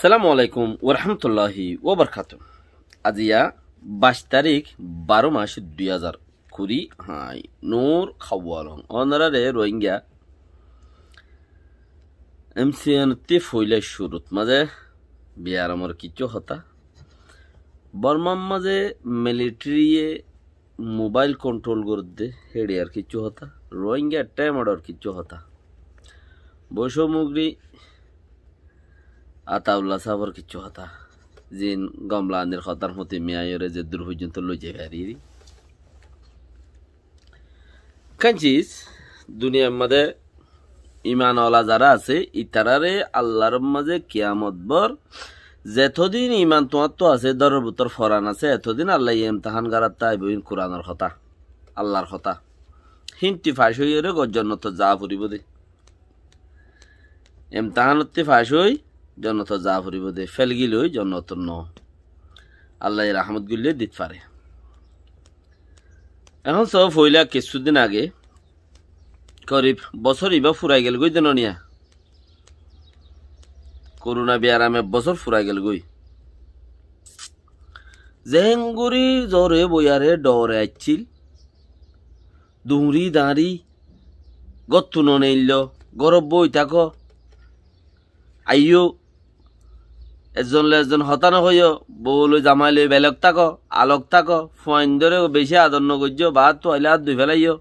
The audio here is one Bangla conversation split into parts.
সালামু আলাইকুম ওরহামতুল্লাহি ওবরকাতুহ। আজিয়া 22 তারিখ 12 মাস 2020 হাই নূর খাওয়ালং অনারে রোহিঙ্গা এমসিএনটি ফইলে শুরুত মাঝে বিয়ার আমার কিছু হতা বর্মার মাঝে মিলিটারিয়ে মোবাইল কন্ট্রোল করতে হেডে আর কিছু হতা রোহিঙ্গা টাইম অর্ডার কিছু হতা বৈষম্যগ্রী আতাউল্লাহ সাহর কিছু হতা জিন গমলা আন্দের খতার মতে মেয়রে যে দূর পর্যন্ত লই যাই হারি কাঞ্চিস দুনিয়ার মাঝে ইমানওয়ালা যারা আছে ইতারারে আল্লাহর মাঝে কিয়ামত বর যেতদিন ইমান তোমার তো আছে দরের ভিতর ফরান আছে এতদিন আল্লাহ ইমতাহান গারাত তাইবইন কোরআনের কথা আল্লাহর কথা হিন্টি ফাঁস হইয়ে রে গজ্জনত যা ফুরিব দে ইমতাহানতে ফাঁস হই জনত যা ফুরিব দে ফেলগিল হই জনত ন আল্লাহ রাহমত গুলি দিতে পারে। এখন সব হইলা কিছুদিন আগে করিব বছর ইবা ফুরাই গেল গই দেন নিয়া করোনা বিয়ারামে বছর ফুরাই গেল গই জেঙ্গুরি জরে বইয়ারে ডরে আইছিল দুমরি দাঁড়ি গত্তু নইল গরব বই থাক আইও এজন হতানো হইও বউল জামাইলে বেলক থাক আলোক থাক ফোন ধরে বেশি আদর নগর্য বা তো আইলে আর দুই ফেলাইও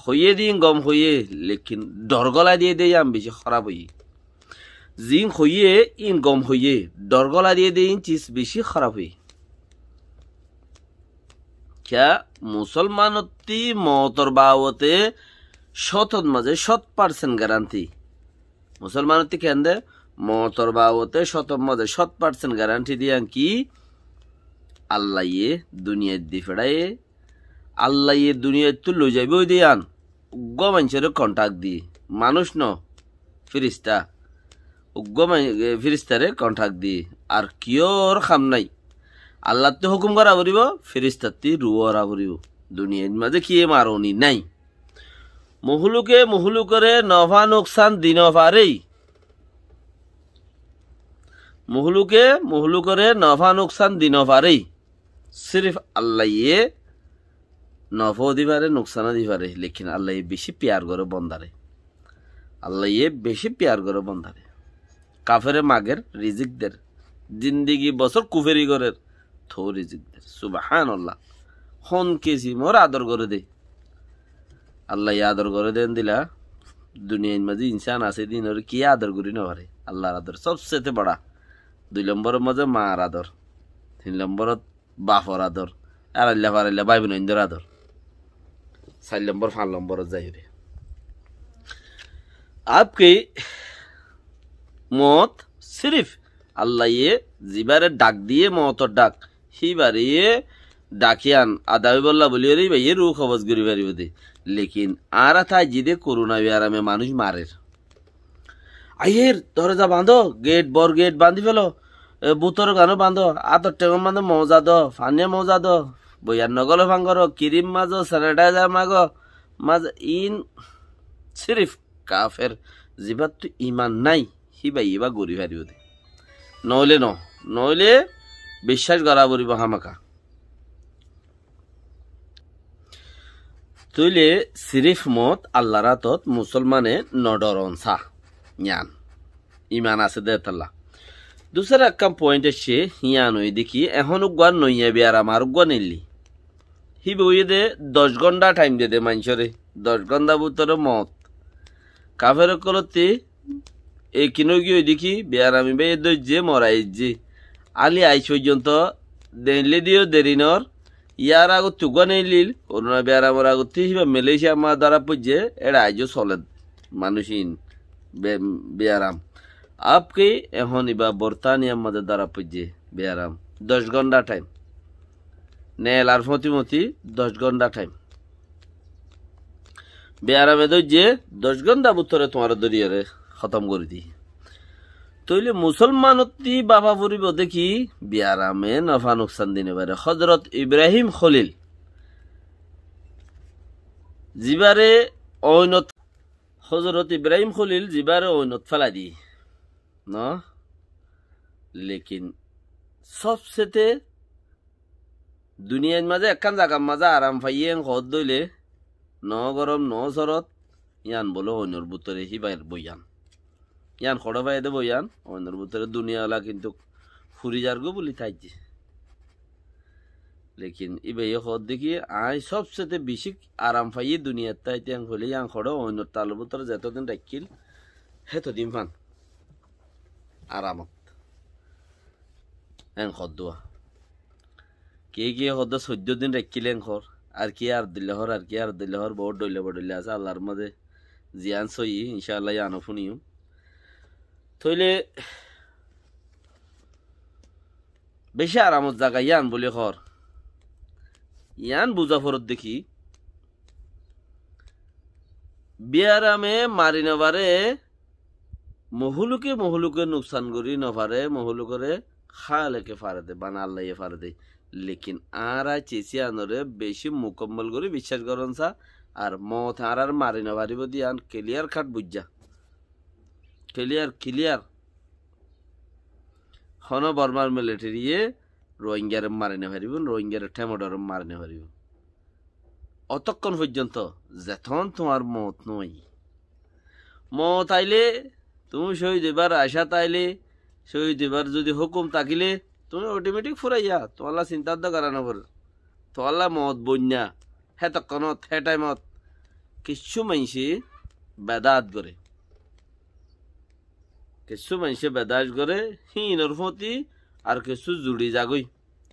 হইয়ে দিন গম হইয়ে লেকিন ডরগলা দিয়ে দেই আম বেশি খারাপ হই জিং হইয়ে ইন গম হইয়ে ডরগলা দিয়ে দেই চিজ বেশি খারাপ হই क्या মুসলমানতি মতর বাওতে শতত মাঝে 100% গ্যারান্টি মুসলমানতি কেন্দ্রে মতর বাওতে শতত মাঝে 100% গ্যারান্টি দিয়ান কি আল্লাহ ইয়ে দুনিয়া দি ফেড়ায়ে আল্লাহ ইয়ে দুনিয়া তুল যাইব দিয়ান উগ্র মানুষের কন্টাক্ট দি মানুষ ন ফিরিস্তা উগ্র ফিরিস্তারে কন্টাক্ট দি আর কিয়র খাম নাই আল্লাহ তো হুকুম করা করিব ফিরিস্তাতি রুয়ারা করিব দুনিয়ার মাঝে কি মারনি নাই মুহলুকে নফা নোকসান দিন পারেই মুহলুকে নফা নোকসান দিন পারেই সির্ফ আল্লাহ ইয়ে নফা দি পারে নোকসান দি পারে লেকিন আল্লাহ বেশি প্যার করে বন্দারে আল্লাহ ইয়ে বেশি প্যার করে বন্দারে কাফেরে মাগের রিজিকদের জিন্দিগি বছর কুফেরি করের থো রিজিকদের সুবহানাল্লাহ হন কেসি মোর আদর করে দে আল্লাহ আদর করে দেন দিলা দুনিয়ার মাঝে ইনসান আছে দিন ওর কি আদর করি না পারে আল্লাহর আদর সবচেয়ে বড়া 2 নম্বরের মাঝে মার আদর 3 নম্বরত বাপর আদর আর আল্লাহ পারাল্লাহ ভাই বোনদের আদর 4 নম্বর 5 নম্বরত যাই রে आपकी मौत सिर्फ अल्लाह ये जिबारे डाक दिए मौत डाक ही बारे ये डाकियान आदावी बोला बोलिए रे भाई ये रूह खबस गुरी बारी होती लेकिन आरा था जिदे कोरोना व्यारा में मानुष मारे आयर दरजा बांधो गेट बोर गेट बांधी फेलो बुतर गानो बांधो आतर टेगम बांधो मौजा दो फानिया मौजा दो बयार नगलो फांगरो क्रीम माजो सैनिटाइजर मागो माज इन सिर्फ काफेर जिबात तो ईमान নাই হিবা ইবা গরি ফারিব দে নইলে বিশ্বাস করা পড়িব হামাকা তইলে সিরিফ মত আল্লাহর রাতত মুসলমানে নডরন সা জ্ঞান ইমান আছে দে তাল্লা দুসরা কাম পয়েন্ট আছে হিয়ান ওই দেখি এখন উগান নইয়া বিয়ার আমার উগান নিলি হিবে ওই দে 10 ঘন্টা টাইম দে মানুষরে 10 ঘন্টা ভিতরে মত কাফের কলতে এই কিনো গিয়ে দেখি বিয়ার আমি বে যে মরাই যে আলি আইস পর্যন্ত দেনলে দিও দেরিনর ইয়ার আগত তুগা নেইলিল করোনা বিয়ার আমার আগত হিবা মালয়েশিয়া মা দ্বারা পুজে এরা আইজো চলে মানুষিন বিয়ারাম আপকে এখন ইবা বর্তানিয়া মাদের দ্বারা পুজে বিয়ারাম 10 ঘন্টা টাইম নেল আর মতি 10 ঘন্টা টাইম বিয়ারামে যে 10 ঘন্টা ভিতরে তোমার দরিয়ারে খতম করে দি তইলে মুসলমানতি বাবা পরিব দেখি বিয়ারামে নফা নোকসান দিনে পারে হযরত ইব্রাহিম খলিল জিবারে ঐনত হযরত ইব্রাহিম খলিল জিবারে ঐনত ফেলা দি ন লেকিন সবচেয়ে দুনিয়ার মাঝে একখান জায়গার মাঝে আরাম পাইয়ে হদ দইলে ন গরম ন চরত ইয়ান বলো অন্যর বুতরে হিবাইর বইয়ান ইয়ান খড় পাই দে বইয়ান অন্যর বুতরে দুনিয়াওয়ালা কিন্তু ফুরি যারগো বলি থাইছে লেকিন ইবাই হদ দেখি আই সবচেয়ে বেশি আরাম পাইয়ে দুনিয়ার তাইতে হলে ইয়ান খড় অন্যর তালুর বুতরে যতদিন রাখিল হেতদিন পান আরামত খদ্দুয়া কে হদ 14 দিন রাখিলেন ঘর আর কি আর দিলে হর আর কি আর দিলে হর বহুত ডইলে বডইলে আছে আল্লাহর মাঝে জিয়ান সই ইনশাআল্লাহ ইয়ানো ফুনিও থইলে বেশি আরামত জায়গা ইয়ান বলে হর ইয়ান বুঝাফরত দেখি বিয়ারামে মারি নবারে মহুলুকে নুকসান করি নভারে মহুলুকরে খালেকে ফারে দে বানা আল্লাহ ফারে দে লেকিন আর চেঁচি আনরে বেশি মুকম্মল করে বিশ্বাস করন সা আর মত আর মারি না পারিব দিয়ান ক্লিয়ার খাট বুঝা ক্লিয়ার হন বর্মার মিলিটারিয়ে রোহিঙ্গারে মারি না পারিব রোহিঙ্গারে ঠেমডর মারি না পারিব অতক্ষণ পর্যন্ত যেথন তোমার মত নই মত আইলে তুমি শহীদ এবার আশা তাইলে শহীদ এবার যদি হুকুম তাকিলে তুমি অটোমেটিক ফুরাইয়া তোমালা চিন্তার দরকার নগর তোমালা মত বন্যা হে তখনত হে টাইমত কিছু মানুষে বেদাত করে হিনর ফতি আর কিছু জুড়ি যাগই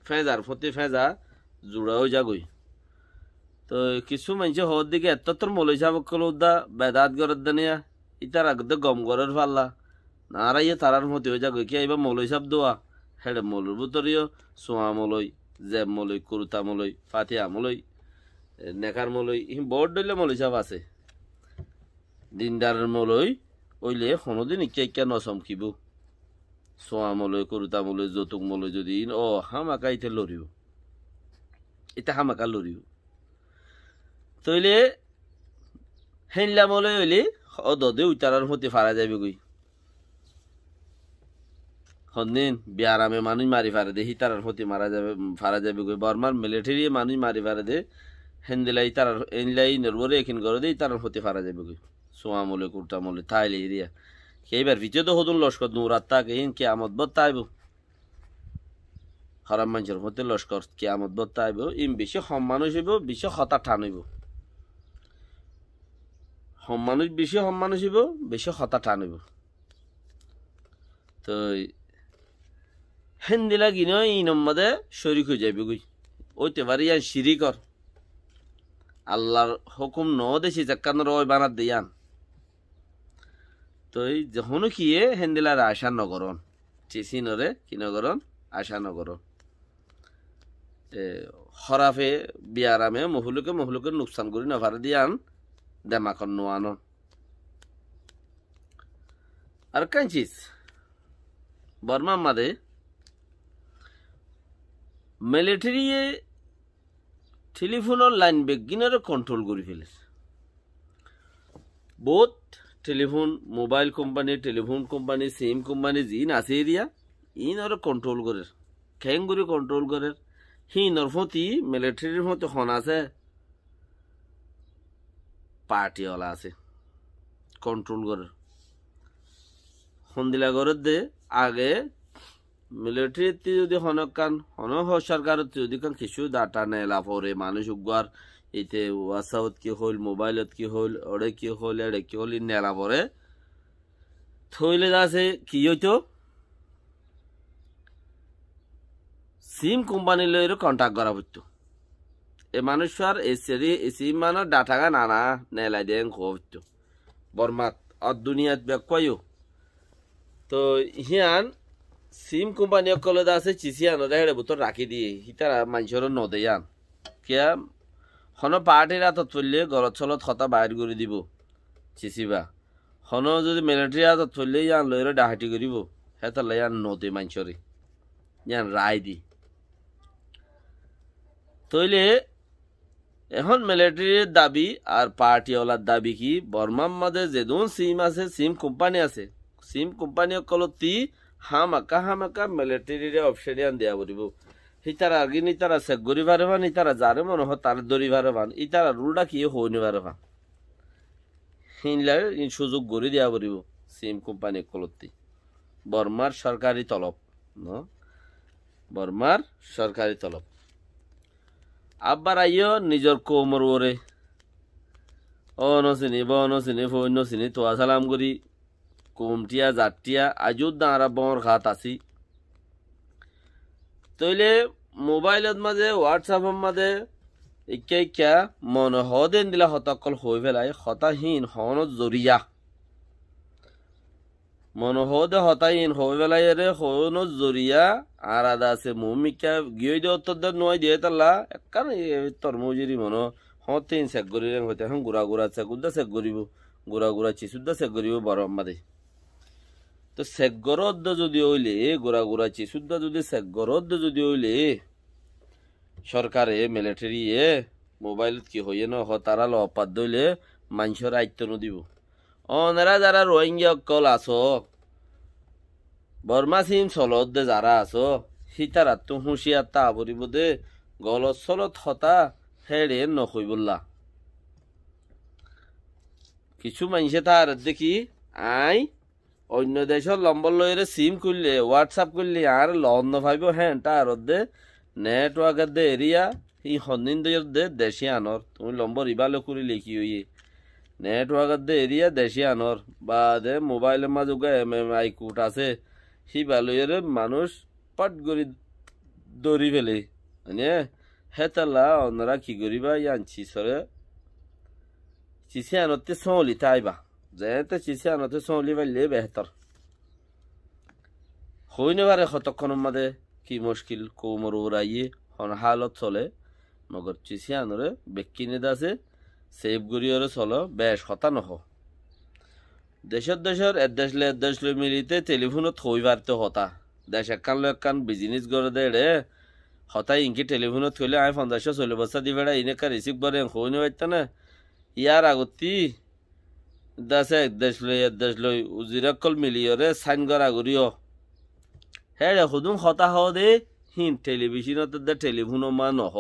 ফেজার ফতি ফেজা জুড়াও যাগই তো কিছু মানুষে হওয়ার দিকে এত তোর মলই সাবকল উদ্দা বেদাত গড়ের দানিয়া ইতার আগতে গম গড়ের ফাল্লা নারা ইয়ে তারার মতি হয়ে যাগই কি এবার মলই সাব দোয়া হেড়ে মলুর ভিতরেও সোয়া মলই জেব মলই কুরুতা মলই ফাতিয়া মলই নেকার মলই বড় ডইলে মলই সাব আছে দিনদারের মলই ওইলে কোনোদিন ইকা নচমকিব সোয়া মলই কুরুতা মলই যৌতুক মলই যদি হামাকা ইতে লড়িব এটা হামাকা লড়িব তইলে হেনলা মলই হইলে অদে উতারার হতে ফারা যাবে গই হন্দিন বিয়ারামে মানুষ মারি ফারে দে হিতারার হতে ফারা যাবে গই বর্মার মিলিটারি মানুষ মারি ফারে দে হেন্দিলাই তার এনলাই নরবরে এখিন করে দে তারার হতে ফারা যাবে গই সোয়া মলে কুর্তা মলে তাইলে এরিয়া এইবার ভিতরে তো হদুন লস্কর নুরাত তাকে কে আমদ বত তাইব হারাম মানুষের হতে লস্কর কে আমদ বত তাইব ইম বেশি সম্মান হইব বেশি হতা ঠান হইব সম্মান হইব বেশি হতা ঠান হইব তো হেন্দিলা কিনে ইনম মধ্যে শরিক হয়ে যাবে গুই ওইতে পারি ইয়ান শিরিকর আল্লাহর হুকুম ন দেশি চাক্কানোর ওই বানাত দিয়ান তো যখন কিয়ে হেন্দিলার আশা নগরণ চিসিনরে কি নগরণ আশা নগরণ হরাফে বিয়ারামে মহুলুকে নুকসান করি নভারে দিয়ান দেমাকন নোয়ানন আর কাঁচিস বর্মা মাদে মিলিটারি টেলিফোনের লাইন বেগিনারে কন্ট্রোল করে ফেলে বহুত মোবাইল কোম্পানি সিম কোম্পানি জিন আছে এরিয়া ইনরে কন্ট্রোল করে খেং করে কন্ট্রোল করে হিনর ফতি মিলিটারির মতো হন আছে পার্টিওয়ালা আছে কন্ট্রোল করে হন্দিলা করে দে আগে মিলিটারিতে যদি হনকান সরকার যদি কান কিছু ডাটা নেলা পরে মানুষ উগার এতে হোয়াটসঅ্যাপত কি হল মোবাইলত কি হল ওড়ে কি হল এড়ে কি হল নেলা পরে থইলে আছে কি হইতো সিম কোম্পানি লইরে কন্টাক্ট করা হইতো এ মানুষ আর সিম মানের ডাটা গা নানা নেলা দেন হইতো বর্মাত আর দুনিয়াত বেকয়ও তো হিয়ান সিম কোম্পানি কলে আছে চিচিয়ান হেড়ে বুতর রাখি দিয়ে হিতারা মানুষের নদেয়ান কিয়া হন পার্টির হাতত চললে গলত চলত হতা বাইর করে দিব চিচিবা হন যদি মিলিটারি হাতত চললে ইয়ান লইরে ডাহাটি করিব হেতালে ইয়ান নদে মানুষরে ইয়ান রায় দি তইলে এখন মিলিটারির দাবি আর পার্টিওয়ালার দাবি কি বর্মার মাঝে যেদন সিম আছে সিম কোম্পানি আছে সিম কোম্পানি কলতি হামাকা মিলিটারি অপশন দিয়া বলিব হিতারা আগিন ইতারা চেক করি পারবান ইতারা যারে মনে হয় তার দরি পারবান ইতারা রুলটা কি হইনি পারবান হিনলার সুযোগ গড়ি দিয়া বলিব সিম কোম্পানি কলতি বর্মার সরকারি তলব বর্মার সরকারি তলব আব্বার আইও নিজের কোমর ওরে অনচিনি বনচিনি ফৈনচিনি তোয়া সালাম করি কুমটিয়া জাটিয়া আজও দাঁড়া বর ঘাত আছি তইলে মোবাইলত মাঝে হোয়াটসঅ্যাপের মাঝে ইকা মন হদেন দিলা হতকল হয়ে ফেলাই হতাহীন হনত জরিয়া মন হদে হতাহীন হয়ে ফেলাই রে হনত জরিয়া আর আদা আছে মুমিকা গিয়ে দিয়ে উত্তর নয় দিয়ে তাল্লা একান তরমুজিরি মন হতেন চেক করি হইতে এখন গুড়া চেকুদ্দা চেক করিব গুড়া চিসুদ্দা চেক করিব বড় আমাদে তো চেকগরদ যদি হইলে গুড়া চিসুদ্দা যদি চেকগরদ যদি হইলে সরকারে মিলিটারি মোবাইলত কি হইয়ে ন তারা লপাত দইলে মানুষের আয়ত্ত নদিব অনেরা যারা রোহিঙ্গা কল আছো বর্মা সিম চলত দে যারা আছো সীতারা তো হুঁশিয়ার তা বলিব দে গলত চলত হতা হেড়ে নকইবল্লা কিছু মানুষে তার দেখি আই অন্য দেশের নম্বর লইরে সিম করলে হোয়াটসঅ্যাপ করলে আর লন ভাইব হ্যাঁ তার দে নেটওয়ার্কের দে এরিয়া ই হন্দিন দে দেশে আনর তুমি নম্বর ইবালো করিলে কি হইয়ে নেটওয়ার্কের দে এরিয়া দেশে আনর বা দে মোবাইলের মাঝে এমএমআই কোড আছে সি বালুয়ের মানুষ পট করি দৌড়ি ফেলে মানে হেতালা অন্যরা কি করিবা ইয়ান চিসরে চিসে আনতে সলি তাইবা যেতে চিসে আনতে সলি পাইলে বেহতর হইনে পারে কতক্ষণের মাঝে কি মুশকিল কোমর উড়াইয়ে হন হালত চলে মগর চিসে আনরে বেকিনে দাসে সেভ করিয়রে চলো বেশ হতা নহ দেশের এদেশ লই মিলিতে টেলিফোনত থই পারতে হতা দেশ একান বিজনেস করে দে রে হতাই ইনকি টেলিফোনত থইলে আমি 50-60 বছর দি বেড়া ইনেকা রিসিভ করে হইনে পাইতা না ইয়ার আগতি দাসে এদেশ লই উজিরাকল মিলিয়রে সাইন করা করিও হ্যাঁ হুদুম হতা হ দে হিন টেলিভিশনত দে টেলিফোন মা নহ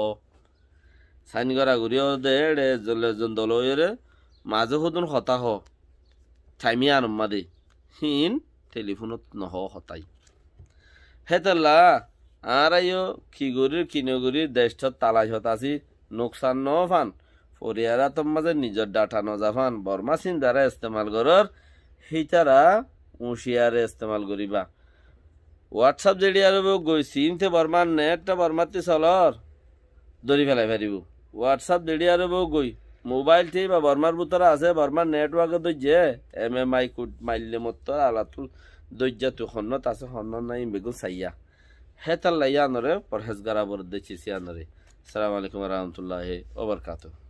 সাইন করা করিও দে রে দলরে মাঝে হুদুম হতা হ থাইমিয়া আনম্মা দে হিন টেলিফোনত নহ হতাই হেতলা আর আইও খিগুরির কিনগুরির দেশত তালাশ হতাছি নোকসান ন ফান ফরিয়ারা তোর মাঝে নিজের ডাটা নজাফান বর্মা সিন দ্বারা ইস্তেমাল করর সেইটারা উঁশিয়ারে ইস্তেমাল করিবা হোয়াটসঅ্যাপ যেটি আর গই সিমতে বর্মার নেটটা বর্মাতে চলর দরি ফেলাই পারিব হোয়াটসঅ্যাপ যেটি আর গই মোবাইলটি বা বর্মার ভিতরে আছে বর্মার নেটওয়ার্কে দইজে এমএমআই কোড মাইলে মতো আলাতুল দইজা তো হন্নত আছে হন্ন নাই বেগুন সাইয়া হেতাল লাইয়া নরে পরহেজগারা বরদে চিসিয়া নরে আসসালামু আলাইকুম ওয়া রাহমাতুল্লাহি ওয়া বারাকাতুহু